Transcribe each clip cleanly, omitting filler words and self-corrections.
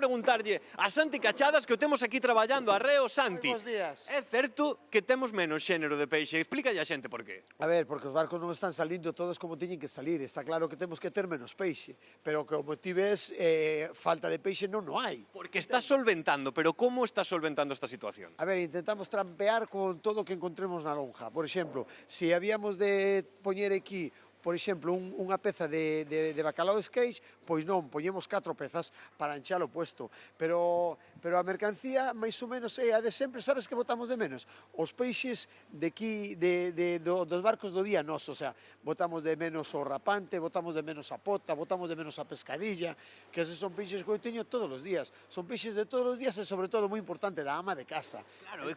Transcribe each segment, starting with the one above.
preguntarlle a Santi Cachadas que o temos aquí traballando arreo. Santi, Bos días. é certo que temos menos xénero de peixe? Explícalle a xente por qué. A ver, porque os barcos non están salindo todos como teñen que salir. Está claro que temos que ter menos peixe, pero que o motivo é falta de peixe non hai. Porque está solventando, pero como está solventando esta situación? A ver, intentamos trampear con todo o que encontremos na lonja. Por exemplo, se habíamos de poñer aquí, por exemplo, unha peza de bacalao esqueix, pois non, poñemos 4 pezas para anchar o puesto. Pero a mercancía, máis ou menos, é a de sempre. Sabes que botamos de menos? Os peixes de aquí, dos barcos do día noso, o sea, botamos de menos o rapante, botamos de menos a pota, botamos de menos a pescadilla, que esos son peixes que eu teño todos os días. Son peixes de todos os días e, sobre todo, moi importante, da ama de casa. Claro, e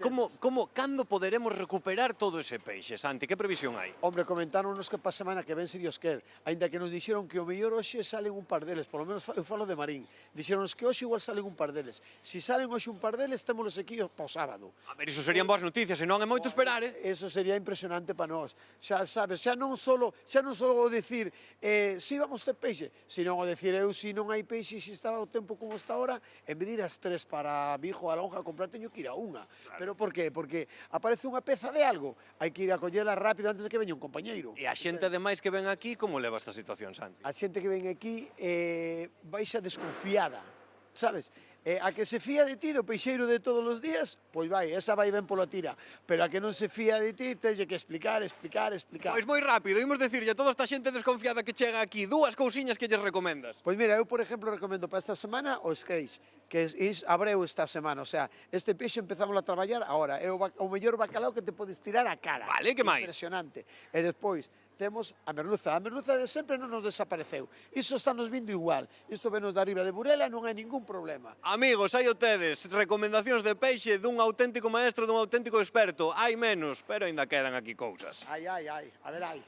cando poderemos recuperar todo ese peixe, Santi? Que previsión hai? Hombre, comentaronnos que pa semana que ven se Dios quer, aínda que nos dixeron que o mellor hoxe salen un par deles, polo menos eu falo de Marín, dixeronnos que hoxe igual salen un par deles. Si salen hoxe un par deles, témolos aquí pa o sábado. A ver, iso serían boas noticias, e non é moito esperar, Eso sería impresionante para nós. Xa sabes, xa non solo o dicir si vamos ter peixe, sino o dicir eu si non hai peixe, se estaba o tempo como está ahora, en vez de ir as 3 para Vigo a lonja a comprar, teño que ir a unha. Claro. Pero por qué? Porque aparece unha peza de algo, hai que ir a collela rápido antes de que veña un compañeiro. E a xente ademais que ven aquí, como leva esta situación, Santi? A xente que ven aquí baixa desconfiada, sabes? A que se fía de ti, do peixeiro de todos os días, pois vai, esa vai ben pola tira. Pero a que non se fía de ti, teñe que explicar. Pois moi rápido, imos decirlle a toda esta xente desconfiada que chega aquí dúas cousiñas que lles recomendas. Pois mira, eu, por exemplo, recomendo para esta semana o esqueix, que abreu esta semana, o sea, este peixe empezamos a traballar agora, é o mellor bacalao que te podes tirar a cara. Vale, que máis? Impresionante. E despois, temos a merluza. A merluza de sempre non nos desapareceu. Iso está nos vindo igual. Isto venos de arriba de Burela, non hai ningún problema. Amigos, aí o tedes, recomendacións de peixe dun auténtico maestro, dun auténtico experto. Hai menos, pero aínda quedan aquí cousas. Ai, a ver, ai.